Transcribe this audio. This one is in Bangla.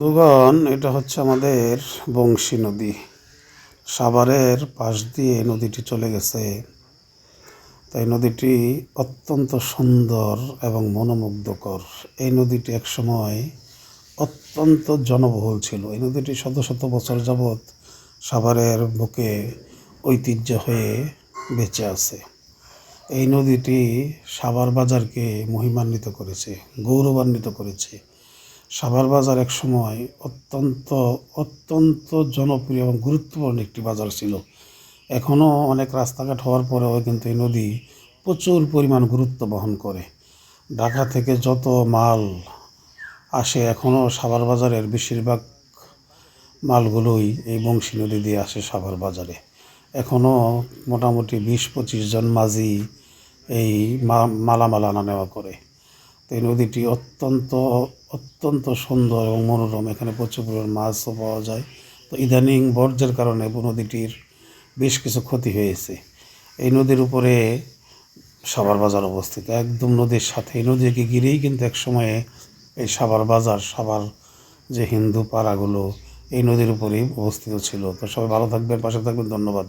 বন্ধুগণ, এটা হচ্ছে আমাদের বংশী নদী। সাভারের পাশ দিয়ে নদীটি চলে গেছে। তাই নদীটি অত্যন্ত সুন্দর এবং মনোমুগ্ধকর। এই নদীটি একসময় অত্যন্ত জনবহুল ছিল। এই নদীটি শত শত বছর যাবৎ সাভারের বুকে ঐতিহ্য হয়ে বেঁচে আছে। এই নদীটি সাভার বাজারকে মহিমান্বিত করেছে, গৌরবান্বিত করেছে। সাভার বাজার এক সময় অত্যন্ত জনপ্রিয় এবং গুরুত্বপূর্ণ একটি বাজার ছিল। এখনও অনেক রাস্তাঘাট হওয়ার পরেও কিন্তু এই নদী প্রচুর পরিমাণ গুরুত্ব বহন করে। ঢাকা থেকে যত মাল আসে, এখনও সাভার বাজারের বেশিরভাগ মালগুলোই এই বংশী নদী দিয়ে আসে সাভার বাজারে। এখনও মোটামুটি 20-25 জন মাঝি এই মালামাল আনা নেওয়া করে। তো এই নদীটি অত্যন্ত সুন্দর এবং মনোরম। এখানে প্রচুর পরিমাণ মাছও পাওয়া যায়। তো ইদানিং বর্জ্যের কারণে নদীটির বেশ কিছু ক্ষতি হয়েছে। এই নদীর উপরে সাভার বাজার অবস্থিত, একদম নদীর সাথে। এই নদীকে ঘিরেই কিন্তু এক সময়ে এই সাভার বাজার, সাভার যে হিন্দু পাড়াগুলো এই নদীর উপরেই অবস্থিত ছিল। তো সবাই ভালো থাকবেন, পাশে থাকবেন। ধন্যবাদ।